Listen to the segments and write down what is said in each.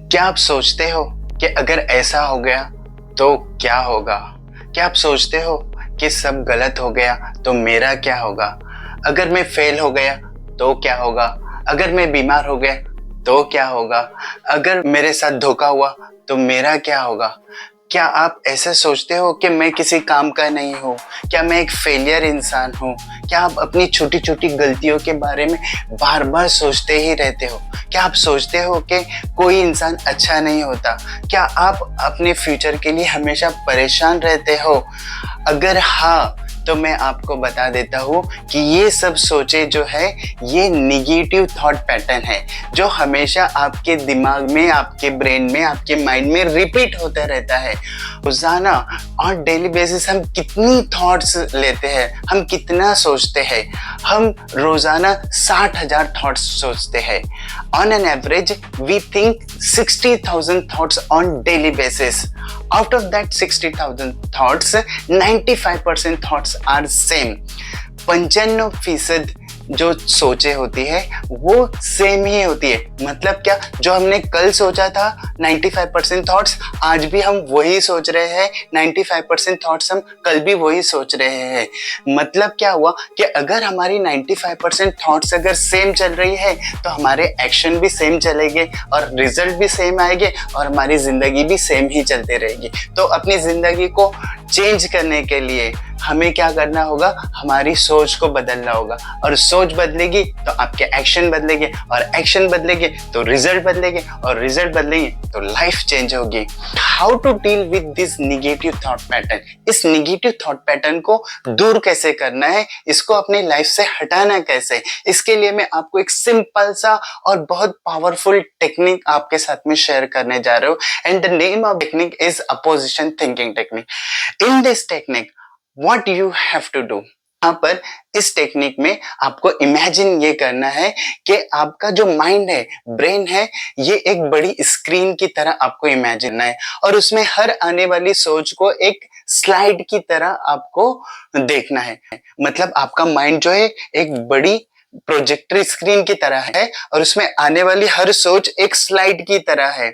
क्या आप सोचते हो कि अगर ऐसा हो गया तो क्या होगा? क्या आप सोचते हो कि सब गलत हो गया तो मेरा क्या होगा? अगर मैं फेल हो गया तो क्या होगा? अगर मैं बीमार हो गया तो क्या होगा? अगर मेरे साथ धोखा हुआ तो मेरा क्या होगा? क्या आप ऐसा सोचते हो कि मैं किसी काम का नहीं हूँ? क्या मैं एक फेलियर इंसान हूँ? क्या आप अपनी छोटी छोटी गलतियों के बारे में बार बार सोचते ही रहते हो? क्या आप सोचते हो कि कोई इंसान अच्छा नहीं होता? क्या आप अपने फ्यूचर के लिए हमेशा परेशान रहते हो? अगर हाँ, तो मैं आपको बता देता हूँ कि ये सब सोचे जो है ये निगेटिव थॉट पैटर्न है जो हमेशा आपके दिमाग में, आपके ब्रेन में, आपके माइंड में रिपीट होता रहता है। रोजाना और डेली बेसिस हम कितनी थॉट्स लेते हैं, हम कितना सोचते हैं? हम रोजाना 60,000 थॉट्स सोचते हैं। On an average we think 60,000 thoughts on daily basis. Out of that 60,000 thoughts, 95% thoughts are same. 95% जो सोचे होती है वो सेम ही होती है। मतलब क्या, जो हमने कल सोचा था 95% थॉट्स आज भी हम वही सोच रहे हैं, 95% थॉट्स हम कल भी वही सोच रहे हैं। मतलब क्या हुआ कि अगर हमारी 95% थॉट्स अगर सेम चल रही है तो हमारे एक्शन भी सेम चलेंगे और रिजल्ट भी सेम आएंगे और हमारी जिंदगी भी सेम ही चलती रहेगी। तो अपनी जिंदगी को चेंज करने के लिए हमें क्या करना होगा? हमारी सोच को बदलना होगा और सोच बदलेगी तो आपके एक्शन बदलेंगे और एक्शन बदलेंगे तो रिजल्ट बदलेंगे और रिजल्ट बदलेंगे तो लाइफ चेंज होगी। How to deal with this negative thought pattern? इस निगेटिव थॉट पैटर्न को दूर कैसे करना है, इसको अपनी लाइफ से हटाना कैसे, इसके लिए मैं आपको एक सिंपल सा और बहुत पावरफुल टेक्निक आपके साथ में शेयर करने जा रहा हूँ। And the name of technique is opposition thinking technique. In this technique what you have to do, यहाँ पर इस टेक्निक में आपको इमेजिन ये करना है कि आपका जो माइंड है, ब्रेन है, ये एक बड़ी स्क्रीन की तरह आपको इमेजिन है और उसमें हर आने वाली सोच को एक स्लाइड की तरह आपको देखना है। मतलब आपका माइंड जो है एक बड़ी प्रोजेक्टर स्क्रीन की तरह है और उसमें आने वाली हर सोच एक स्लाइड की तरह है।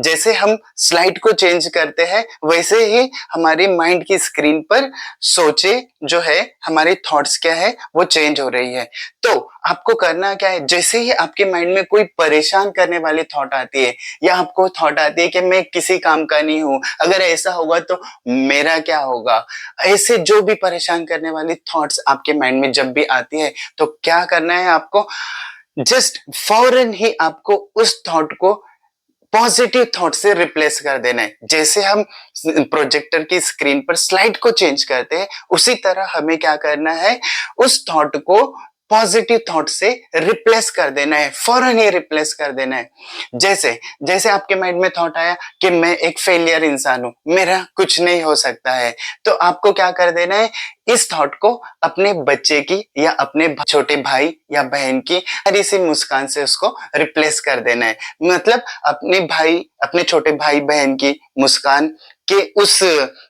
जैसे हम स्लाइड को चेंज करते हैं वैसे ही हमारे माइंड की स्क्रीन पर सोचे जो है, हमारे थॉट्स क्या है वो चेंज हो रही है। तो आपको करना क्या है? जैसे ही आपके माइंड में कोई परेशान करने वाली थॉट आती है या आपको थॉट आती है कि मैं किसी काम का नहीं हूं, अगर ऐसा होगा तो मेरा क्या होगा, ऐसे जो भी परेशान करने वाली थॉट्स आपके माइंड में जब भी आती है तो क्या करना है आपको? जस्ट फौरन ही आपको उस थॉट को पॉजिटिव थॉट से रिप्लेस कर देना है। जैसे हम प्रोजेक्टर की स्क्रीन पर स्लाइड को चेंज करते हैं उसी तरह हमें क्या करना है? उस थॉट को पॉजिटिव थॉट से रिप्लेस कर देना है, फौरन ही रिप्लेस कर देना है। जैसे जैसे आपके माइंड में थॉट आया कि मैं एक फेलियर इंसान हूं, मेरा कुछ नहीं हो सकता है, तो आपको क्या कर देना है? इस थॉट को अपने बच्चे की या अपने छोटे भाई या बहन की हरी सी मुस्कान से उसको रिप्लेस कर देना है। मतलब अपने छोटे भाई बहन की मुस्कान के उस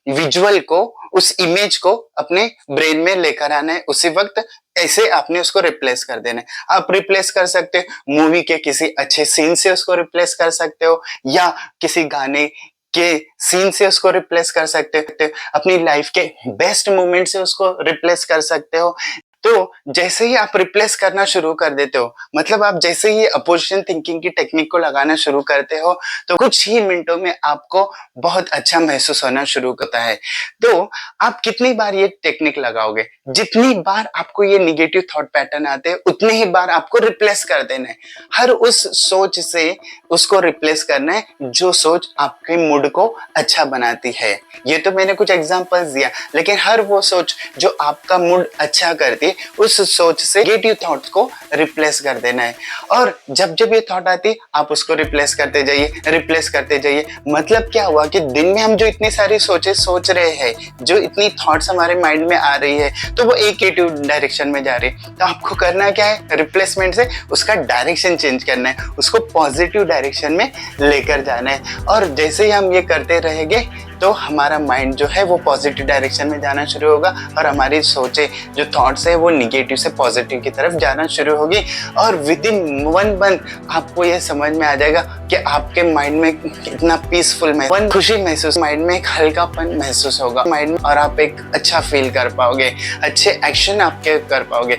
विजुअल को, उस इमेज को अपने ब्रेन में लेकर आना है उसी वक्त। ऐसे आपने उसको रिप्लेस कर देना है। आप रिप्लेस कर सकते हो मूवी के किसी अच्छे सीन से, उसको रिप्लेस कर सकते हो या किसी गाने के सीन से उसको रिप्लेस कर सकते हो, अपनी लाइफ के बेस्ट मोमेंट से उसको रिप्लेस कर सकते हो। तो जैसे ही आप रिप्लेस करना शुरू कर देते हो, मतलब आप जैसे ही अपोजिशन थिंकिंग की टेक्निक को लगाना शुरू करते हो तो कुछ ही मिनटों में आपको बहुत अच्छा महसूस होना शुरू होता है। तो आप कितनी बार ये टेक्निक लगाओगे? जितनी बार आपको ये निगेटिव थॉट पैटर्न आते हैं उतने ही बार आपको रिप्लेस कर देना है। हर उस सोच से उसको रिप्लेस करना है जो सोच आपके मूड को अच्छा बनाती है। ये तो मैंने कुछ एग्जांपल्स दिया, लेकिन हर वो सोच जो आपका मूड अच्छा करती है उस सोच से नेगेटिव थॉट्स को रिप्लेस कर देना है। और जब जब ये थॉट आती है आप उसको रिप्लेस करते जाइए, रिप्लेस करते जाइए। मतलब क्या हुआ कि दिन में हम जो इतनी सारी सोचे सोच रहे हैं, जो इतनी थॉट्स हमारे माइंड में आ रही है, तो वो एक ही डायरेक्शन में जा रही है। तो आपको करना क्या है? रिप्लेसमेंट से उसका डायरेक्शन चेंज करना है, उसको पॉजिटिव डायरेक्शन में लेकर जाना है। और जैसे ही हम ये करते रहेंगे तो हमारा माइंड जो है वो पॉजिटिव डायरेक्शन में जाना शुरू होगा और हमारी सोचे जो थॉट्स है वो निगेटिव से पॉजिटिव की तरफ जाना शुरू होगी। और विद इन 1 मंथ आपको ये समझ में आ जाएगा कि आपके माइंड में कितना पीसफुल खुशी महसूस, माइंड में एक हल्कापन महसूस होगा माइंड में, और आप एक अच्छा फील कर पाओगे, अच्छे एक्शन आपके कर पाओगे।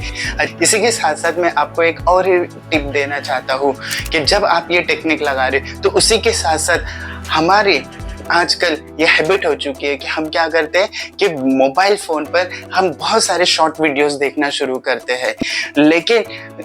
इसी के साथ साथ मैं आपको एक और टिप देना चाहता हूँ कि जब आप ये टेक्निक लगा रहे हो तो उसी के साथ साथ हमारे आजकल ये हैबिट हो चुकी है कि हम क्या करते हैं कि मोबाइल फ़ोन पर हम बहुत सारे शॉर्ट वीडियोस देखना शुरू करते हैं। लेकिन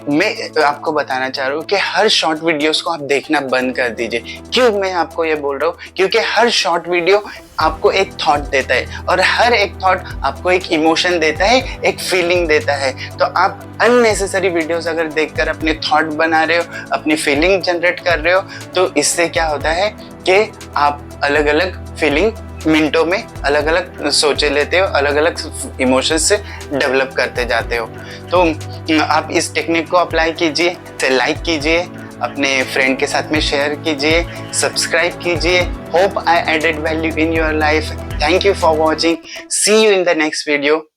मैं आपको बताना चाह रहा हूँ कि हर शॉर्ट वीडियोस को आप देखना बंद कर दीजिए। क्यों मैं आपको ये बोल रहा हूँ? क्योंकि हर शॉर्ट वीडियो आपको एक थॉट देता है और हर एक थॉट आपको एक इमोशन देता है, एक फीलिंग देता है। तो आप अननेसेसरी वीडियोस अगर देखकर अपने थॉट बना रहे हो, अपनी फीलिंग जनरेट कर रहे हो, तो इससे क्या होता है कि आप अलग अलग फीलिंग मिनटों में अलग अलग सोचे लेते हो, अलग अलग इमोशंस से डेवलप करते जाते हो। तो आप इस टेक्निक को अप्लाई कीजिए, लाइक कीजिए, अपने फ्रेंड के साथ में शेयर कीजिए, सब्सक्राइब कीजिए। Hope I added value in your life. Thank you for watching. See you in the next video.